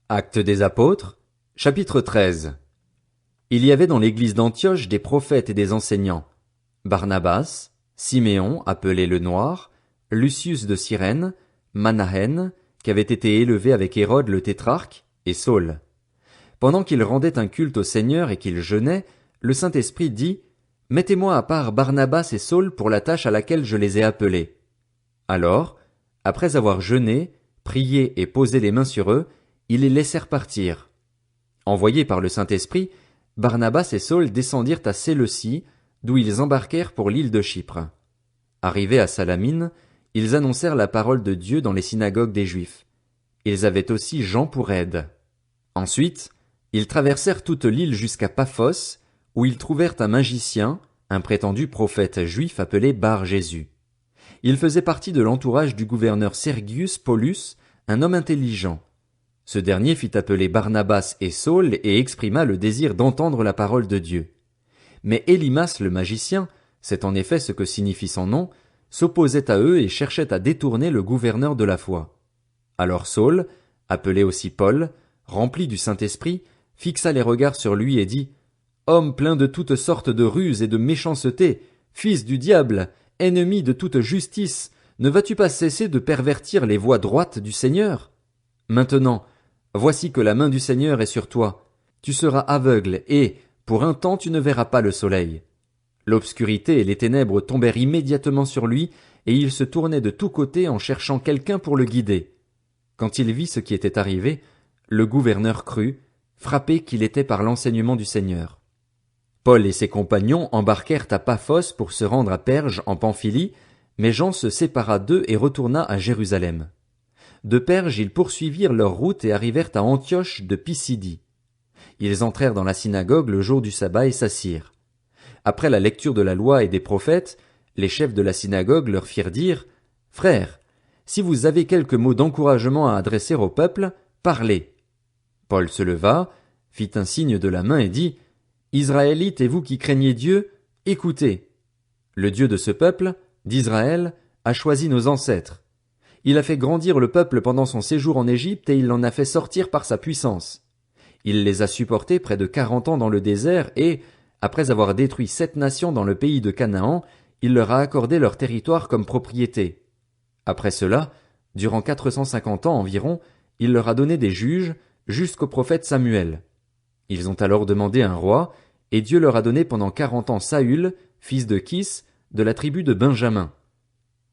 Actes des Apôtres, chapitre 13. Il y avait dans l'église d'Antioche des prophètes et des enseignants. Barnabas, Siméon, appelé le Noir, Lucius de Cyrène, Manahen, qui avait été élevé avec Hérode le tétrarque, et Saul. Pendant qu'ils rendaient un culte au Seigneur et qu'ils jeûnaient, le Saint-Esprit dit, « Mettez-moi à part Barnabas et Saul pour la tâche à laquelle je les ai appelés. » Alors, après avoir jeûné, prié et posé les mains sur eux, ils les laissèrent partir. Envoyés par le Saint-Esprit, Barnabas et Saul descendirent à Séleucie, d'où ils embarquèrent pour l'île de Chypre. Arrivés à Salamine, ils annoncèrent la parole de Dieu dans les synagogues des Juifs. Ils avaient aussi Jean pour aide. Ensuite, ils traversèrent toute l'île jusqu'à Paphos, où ils trouvèrent un magicien, un prétendu prophète juif appelé Bar-Jésus. Il faisait partie de l'entourage du gouverneur Sergius Paulus, un homme intelligent. Ce dernier fit appeler Barnabas et Saul et exprima le désir d'entendre la parole de Dieu. Mais Élymas le magicien, c'est en effet ce que signifie son nom, s'opposait à eux et cherchait à détourner le gouverneur de la foi. Alors Saul, appelé aussi Paul, rempli du Saint-Esprit, fixa les regards sur lui et dit, « Homme plein de toutes sortes de ruses et de méchanceté, fils du diable, ennemi de toute justice, ne vas-tu pas cesser de pervertir les voies droites du Seigneur? Maintenant, voici que la main du Seigneur est sur toi. Tu seras aveugle et, pour un temps, tu ne verras pas le soleil. » L'obscurité et les ténèbres tombèrent immédiatement sur lui, et il se tournait de tous côtés en cherchant quelqu'un pour le guider. Quand il vit ce qui était arrivé, le gouverneur crut, frappé qu'il était par l'enseignement du Seigneur. Paul et ses compagnons embarquèrent à Paphos pour se rendre à Perge en Pamphylie, mais Jean se sépara d'eux et retourna à Jérusalem. De Perge, ils poursuivirent leur route et arrivèrent à Antioche de Pisidie. Ils entrèrent dans la synagogue le jour du sabbat et s'assirent. Après la lecture de la loi et des prophètes, les chefs de la synagogue leur firent dire, « Frères, si vous avez quelques mots d'encouragement à adresser au peuple, parlez. » Paul se leva, fit un signe de la main et dit, « Israélites et vous qui craignez Dieu, écoutez. Le Dieu de ce peuple, d'Israël, a choisi nos ancêtres. Il a fait grandir le peuple pendant son séjour en Égypte et il l'en a fait sortir par sa puissance. Il les a supportés près de 40 ans dans le désert et, après avoir détruit 7 nations dans le pays de Canaan, il leur a accordé leur territoire comme propriété. Après cela, durant 450 ans environ, il leur a donné des juges, jusqu'au prophète Samuel. Ils ont alors demandé un roi, et Dieu leur a donné pendant 40 ans Saül, fils de Kis, de la tribu de Benjamin.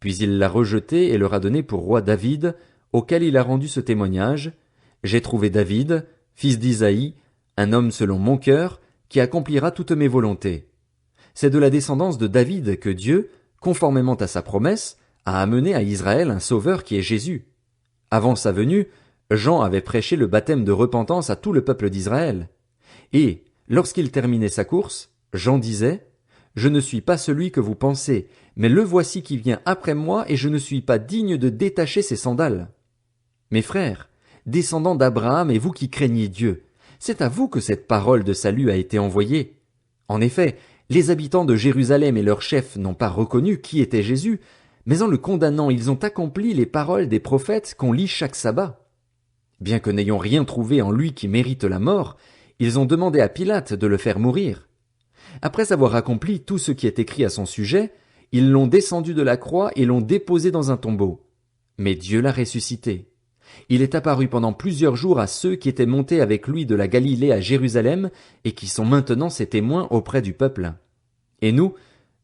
Puis il l'a rejeté et leur a donné pour roi David, auquel il a rendu ce témoignage, « J'ai trouvé David, fils d'Isaïe, un homme selon mon cœur, qui accomplira toutes mes volontés. » C'est de la descendance de David que Dieu, conformément à sa promesse, a amené à Israël un sauveur qui est Jésus. Avant sa venue, Jean avait prêché le baptême de repentance à tout le peuple d'Israël. Et, lorsqu'il terminait sa course, Jean disait, « Je ne suis pas celui que vous pensez, mais le voici qui vient après moi et je ne suis pas digne de détacher ses sandales. » Mes frères, descendants d'Abraham et vous qui craignez Dieu, c'est à vous que cette parole de salut a été envoyée. En effet, les habitants de Jérusalem et leurs chefs n'ont pas reconnu qui était Jésus, mais en le condamnant, ils ont accompli les paroles des prophètes qu'on lit chaque sabbat. Bien que n'ayant rien trouvé en lui qui mérite la mort, ils ont demandé à Pilate de le faire mourir. Après avoir accompli tout ce qui est écrit à son sujet, ils l'ont descendu de la croix et l'ont déposé dans un tombeau. Mais Dieu l'a ressuscité. Il est apparu pendant plusieurs jours à ceux qui étaient montés avec lui de la Galilée à Jérusalem et qui sont maintenant ses témoins auprès du peuple. Et nous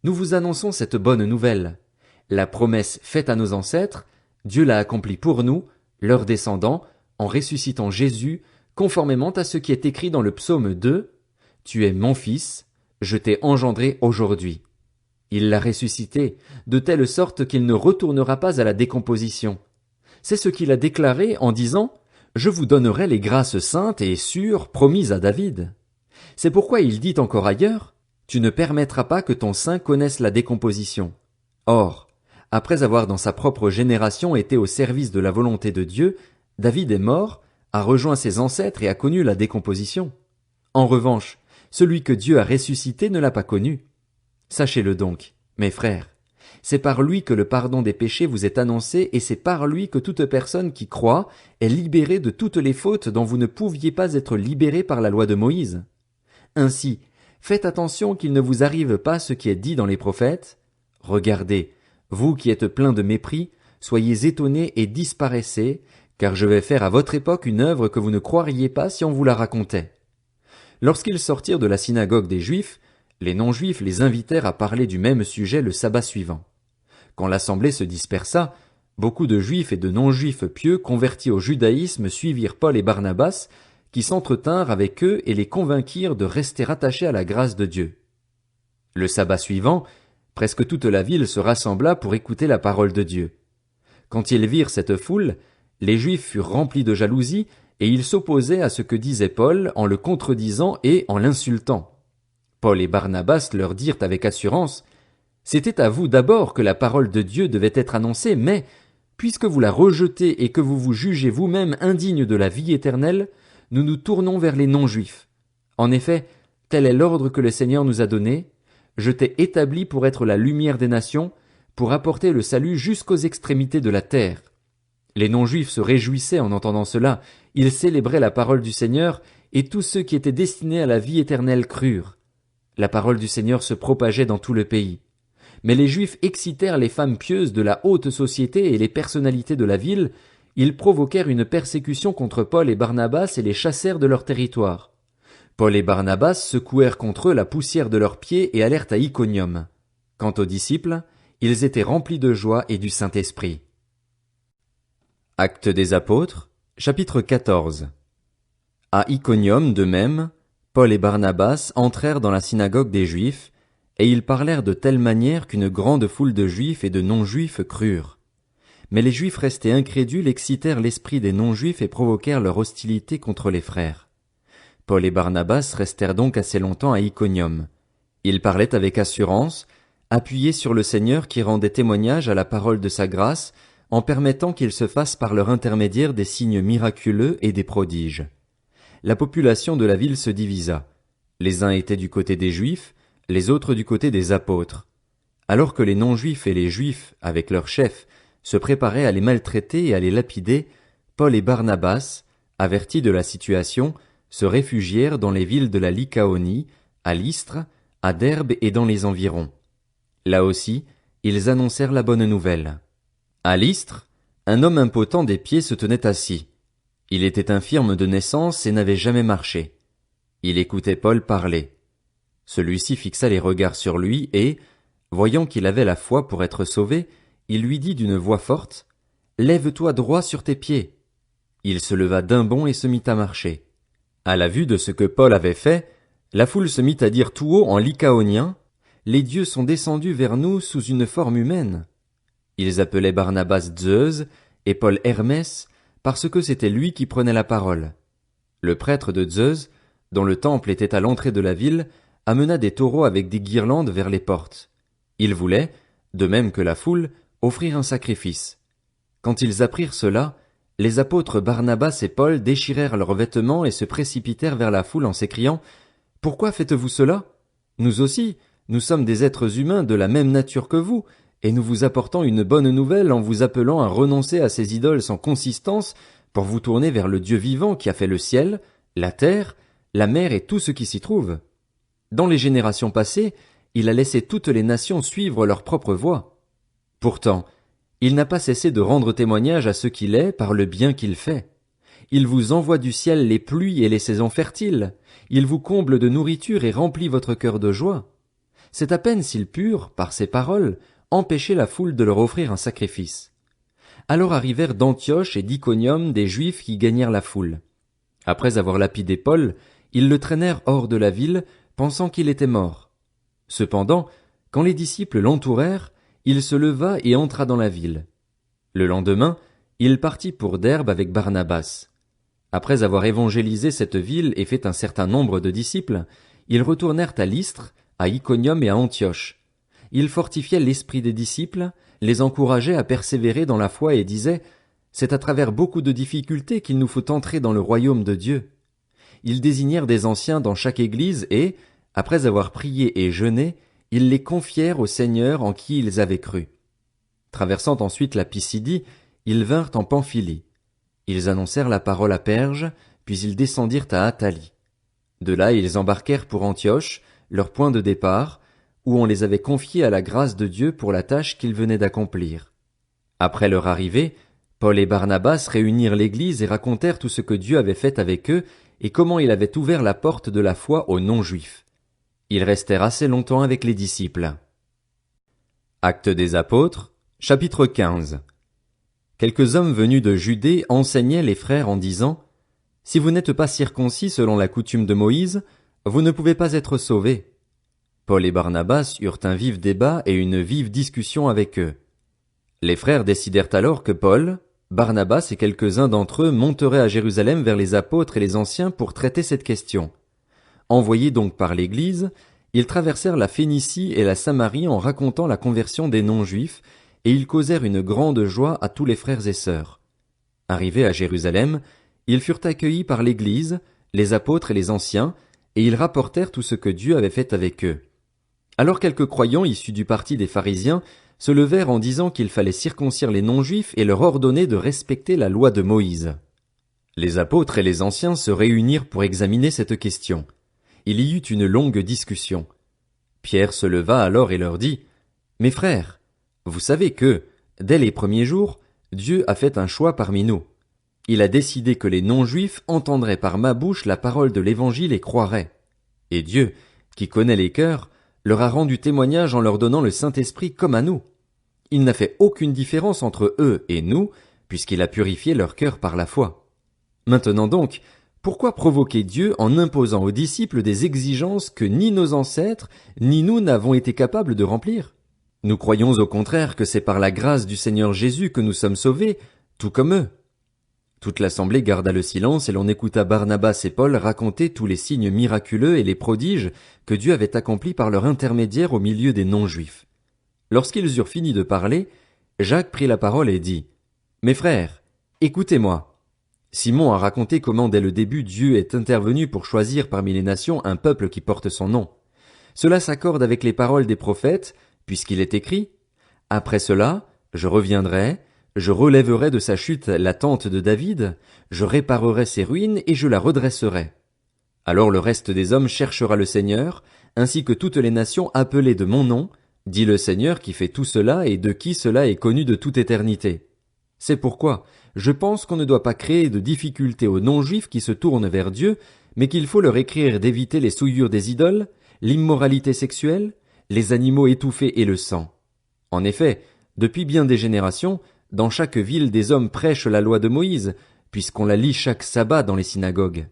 vous annonçons cette bonne nouvelle. La promesse faite à nos ancêtres, Dieu l'a accomplie pour nous, leurs descendants, en ressuscitant Jésus, conformément à ce qui est écrit dans le psaume 2, « Tu es mon fils, je t'ai engendré aujourd'hui. » Il l'a ressuscité, de telle sorte qu'il ne retournera pas à la décomposition. C'est ce qu'il a déclaré en disant, « Je vous donnerai les grâces saintes et sûres promises à David. » C'est pourquoi il dit encore ailleurs, « Tu ne permettras pas que ton sein connaisse la décomposition. » Or, après avoir dans sa propre génération été au service de la volonté de Dieu, David est mort, a rejoint ses ancêtres et a connu la décomposition. En revanche, celui que Dieu a ressuscité ne l'a pas connu. Sachez-le donc, mes frères, C'est par lui que le pardon des péchés vous est annoncé, et c'est par lui que toute personne qui croit est libérée de toutes les fautes dont vous ne pouviez pas être libérés par la loi de Moïse. Ainsi, faites attention qu'il ne vous arrive pas ce qui est dit dans les prophètes. Regardez, vous qui êtes pleins de mépris, soyez étonnés et disparaissez, car je vais faire à votre époque une œuvre que vous ne croiriez pas si on vous la racontait. Lorsqu'ils sortirent de la synagogue des Juifs, les non-Juifs les invitèrent à parler du même sujet le sabbat suivant. Quand l'assemblée se dispersa, beaucoup de Juifs et de non-Juifs pieux convertis au judaïsme suivirent Paul et Barnabas, qui s'entretinrent avec eux et les convainquirent de rester attachés à la grâce de Dieu. Le sabbat suivant, presque toute la ville se rassembla pour écouter la parole de Dieu. Quand ils virent cette foule, les Juifs furent remplis de jalousie, et ils s'opposaient à ce que disait Paul en le contredisant et en l'insultant. Paul et Barnabas leur dirent avec assurance, « C'était à vous d'abord que la parole de Dieu devait être annoncée, mais, puisque vous la rejetez et que vous vous jugez vous-même indigne de la vie éternelle, nous nous tournons vers les non-juifs. En effet, tel est l'ordre que le Seigneur nous a donné. Je t'ai établi pour être la lumière des nations, pour apporter le salut jusqu'aux extrémités de la terre. » Les non-juifs se réjouissaient en entendant cela, ils célébraient la parole du Seigneur, et tous ceux qui étaient destinés à la vie éternelle crurent. La parole du Seigneur se propageait dans tout le pays. Mais les Juifs excitèrent les femmes pieuses de la haute société et les personnalités de la ville, ils provoquèrent une persécution contre Paul et Barnabas et les chassèrent de leur territoire. Paul et Barnabas secouèrent contre eux la poussière de leurs pieds et allèrent à Iconium. Quant aux disciples, ils étaient remplis de joie et du Saint-Esprit. Actes des Apôtres, chapitre 14. À Iconium, de même, Paul et Barnabas entrèrent dans la synagogue des Juifs, et ils parlèrent de telle manière qu'une grande foule de Juifs et de non-Juifs crurent. Mais les Juifs restés incrédules excitèrent l'esprit des non-Juifs et provoquèrent leur hostilité contre les frères. Paul et Barnabas restèrent donc assez longtemps à Iconium. Ils parlaient avec assurance, appuyés sur le Seigneur qui rendait témoignage à la parole de sa grâce, en permettant qu'il se fasse par leur intermédiaire des signes miraculeux et des prodiges. La population de la ville se divisa. Les uns étaient du côté des Juifs, les autres du côté des apôtres. Alors que les non-Juifs et les Juifs, avec leurs chefs, se préparaient à les maltraiter et à les lapider, Paul et Barnabas, avertis de la situation, se réfugièrent dans les villes de la Lycaonie, à Lystre, à Derbe et dans les environs. Là aussi, ils annoncèrent la bonne nouvelle. À Lystre, un homme impotent des pieds se tenait assis. Il était infirme de naissance et n'avait jamais marché. Il écoutait Paul parler. Celui-ci fixa les regards sur lui et, voyant qu'il avait la foi pour être sauvé, il lui dit d'une voix forte, « Lève-toi droit sur tes pieds. » Il se leva d'un bond et se mit à marcher. À la vue de ce que Paul avait fait, la foule se mit à dire tout haut en lycaonien, « Les dieux sont descendus vers nous sous une forme humaine. » Ils appelaient Barnabas Zeus et Paul Hermès, parce que c'était lui qui prenait la parole. Le prêtre de Zeus, dont le temple était à l'entrée de la ville, amena des taureaux avec des guirlandes vers les portes. Il voulait, de même que la foule, offrir un sacrifice. Quand ils apprirent cela, les apôtres Barnabas et Paul déchirèrent leurs vêtements et se précipitèrent vers la foule en s'écriant « Pourquoi faites-vous cela? Nous aussi, nous sommes des êtres humains de la même nature que vous, et nous vous apportons une bonne nouvelle en vous appelant à renoncer à ces idoles sans consistance pour vous tourner vers le Dieu vivant qui a fait le ciel, la terre, la mer et tout ce qui s'y trouve. Dans les générations passées, il a laissé toutes les nations suivre leur propre voie. Pourtant, il n'a pas cessé de rendre témoignage à ce qu'il est par le bien qu'il fait. Il vous envoie du ciel les pluies et les saisons fertiles. Il vous comble de nourriture et remplit votre cœur de joie. C'est à peine s'il purent, par ses paroles, empêcher la foule de leur offrir un sacrifice. Alors arrivèrent d'Antioche et d'Iconium des Juifs qui gagnèrent la foule. Après avoir lapidé Paul, ils le traînèrent hors de la ville, pensant qu'il était mort. Cependant, quand les disciples l'entourèrent, il se leva et entra dans la ville. Le lendemain, il partit pour Derbe avec Barnabas. Après avoir évangélisé cette ville et fait un certain nombre de disciples, ils retournèrent à Lystre, à Iconium et à Antioche. Ils fortifiaient l'esprit des disciples, les encourageaient à persévérer dans la foi et disaient « C'est à travers beaucoup de difficultés qu'il nous faut entrer dans le royaume de Dieu. » Ils désignèrent des anciens dans chaque église et, après avoir prié et jeûné, ils les confièrent au Seigneur en qui ils avaient cru. Traversant ensuite la Pisidie, ils vinrent en Pamphylie. Ils annoncèrent la parole à Perge, puis ils descendirent à Attalie. De là ils embarquèrent pour Antioche, leur point de départ, où on les avait confiés à la grâce de Dieu pour la tâche qu'ils venaient d'accomplir. Après leur arrivée, Paul et Barnabas réunirent l'Église et racontèrent tout ce que Dieu avait fait avec eux et comment il avait ouvert la porte de la foi aux non-juifs. Ils restèrent assez longtemps avec les disciples. Actes des Apôtres, chapitre 15. Quelques hommes venus de Judée enseignaient les frères en disant: « Si vous n'êtes pas circoncis selon la coutume de Moïse, vous ne pouvez pas être sauvés. » Paul et Barnabas eurent un vif débat et une vive discussion avec eux. Les frères décidèrent alors que Paul, Barnabas et quelques-uns d'entre eux monteraient à Jérusalem vers les apôtres et les anciens pour traiter cette question. Envoyés donc par l'Église, ils traversèrent la Phénicie et la Samarie en racontant la conversion des non-juifs, et ils causèrent une grande joie à tous les frères et sœurs. Arrivés à Jérusalem, ils furent accueillis par l'Église, les apôtres et les anciens, et ils rapportèrent tout ce que Dieu avait fait avec eux. Alors quelques croyants issus du parti des pharisiens se levèrent en disant qu'il fallait circoncire les non-juifs et leur ordonner de respecter la loi de Moïse. Les apôtres et les anciens se réunirent pour examiner cette question. Il y eut une longue discussion. Pierre se leva alors et leur dit: « Mes frères, vous savez que, dès les premiers jours, Dieu a fait un choix parmi nous. Il a décidé que les non-juifs entendraient par ma bouche la parole de l'Évangile et croiraient. Et Dieu, qui connaît les cœurs, leur a rendu témoignage en leur donnant le Saint-Esprit comme à nous. Il n'a fait aucune différence entre eux et nous, puisqu'il a purifié leur cœur par la foi. Maintenant donc, pourquoi provoquer Dieu en imposant aux disciples des exigences que ni nos ancêtres, ni nous n'avons été capables de remplir? Nous croyons au contraire que c'est par la grâce du Seigneur Jésus que nous sommes sauvés, tout comme eux. » Toute l'assemblée garda le silence et l'on écouta Barnabas et Paul raconter tous les signes miraculeux et les prodiges que Dieu avait accomplis par leur intermédiaire au milieu des non-juifs. Lorsqu'ils eurent fini de parler, Jacques prit la parole et dit: « Mes frères, écoutez-moi. Simon a raconté comment dès le début Dieu est intervenu pour choisir parmi les nations un peuple qui porte son nom. Cela s'accorde avec les paroles des prophètes, puisqu'il est écrit: « Après cela, je reviendrai, je relèverai de sa chute la tente de David, je réparerai ses ruines et je la redresserai. Alors le reste des hommes cherchera le Seigneur, ainsi que toutes les nations appelées de mon nom, dit le Seigneur qui fait tout cela et de qui cela est connu de toute éternité. C'est pourquoi je pense qu'on ne doit pas créer de difficultés aux non-juifs qui se tournent vers Dieu, mais qu'il faut leur écrire d'éviter les souillures des idoles, l'immoralité sexuelle, les animaux étouffés et le sang. En effet, depuis bien des générations, dans chaque ville des hommes prêchent la loi de Moïse, puisqu'on la lit chaque sabbat dans les synagogues. »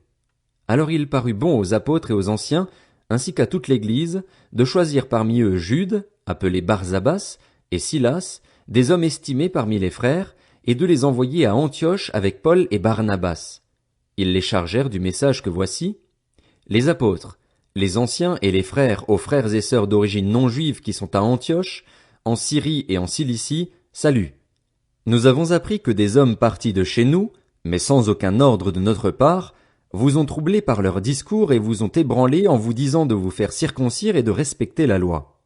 Alors il parut bon aux apôtres et aux anciens, ainsi qu'à toute l'Église, de choisir parmi eux Jude, appelé Barsabas, et Silas, des hommes estimés parmi les frères, et de les envoyer à Antioche avec Paul et Barnabas. Ils les chargèrent du message que voici: « Les apôtres, les anciens et les frères aux frères et sœurs d'origine non juive qui sont à Antioche, en Syrie et en Cilicie, salut. Nous avons appris que des hommes partis de chez nous, mais sans aucun ordre de notre part, vous ont troublés par leur discours et vous ont ébranlés en vous disant de vous faire circoncire et de respecter la loi.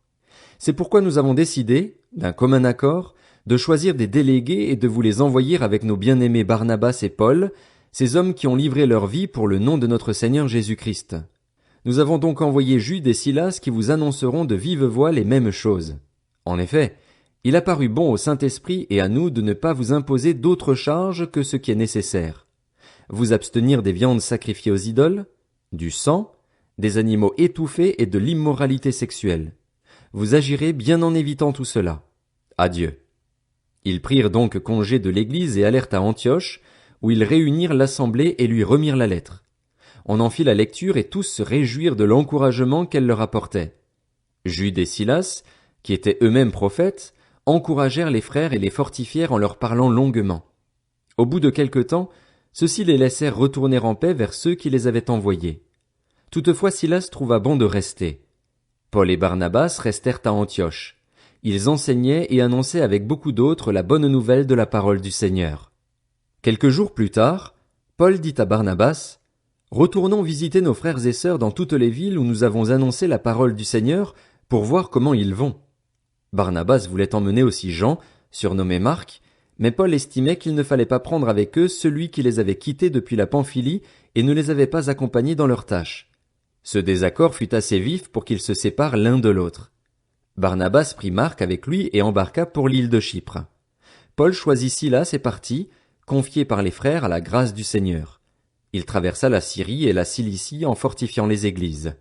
C'est pourquoi nous avons décidé, d'un commun accord, de choisir des délégués et de vous les envoyer avec nos bien-aimés Barnabas et Paul, ces hommes qui ont livré leur vie pour le nom de notre Seigneur Jésus-Christ. Nous avons donc envoyé Jude et Silas qui vous annonceront de vive voix les mêmes choses. En effet, il a paru bon au Saint-Esprit et à nous de ne pas vous imposer d'autres charges que ce qui est nécessaire. Vous abstenir des viandes sacrifiées aux idoles, du sang, des animaux étouffés et de l'immoralité sexuelle. Vous agirez bien en évitant tout cela. Adieu. » Ils prirent donc congé de l'Église et allèrent à Antioche, où ils réunirent l'assemblée et lui remirent la lettre. On en fit la lecture et tous se réjouirent de l'encouragement qu'elle leur apportait. Jude et Silas, qui étaient eux-mêmes prophètes, encouragèrent les frères et les fortifièrent en leur parlant longuement. Au bout de quelque temps, ceux-ci les laissèrent retourner en paix vers ceux qui les avaient envoyés. Toutefois Silas trouva bon de rester. Paul et Barnabas restèrent à Antioche. Ils enseignaient et annonçaient avec beaucoup d'autres la bonne nouvelle de la parole du Seigneur. Quelques jours plus tard, Paul dit à Barnabas: « Retournons visiter nos frères et sœurs dans toutes les villes où nous avons annoncé la parole du Seigneur, pour voir comment ils vont. Barnabas voulait emmener aussi Jean, surnommé Marc, mais Paul estimait qu'il ne fallait pas prendre avec eux celui qui les avait quittés depuis la Pamphylie et ne les avait pas accompagnés dans leurs tâches. Ce désaccord fut assez vif pour qu'ils se séparent l'un de l'autre. Barnabas prit Marc avec lui et embarqua pour l'île de Chypre. Paul choisit Silas et partit, confié par les frères à la grâce du Seigneur. Il traversa la Syrie et la Cilicie en fortifiant les églises.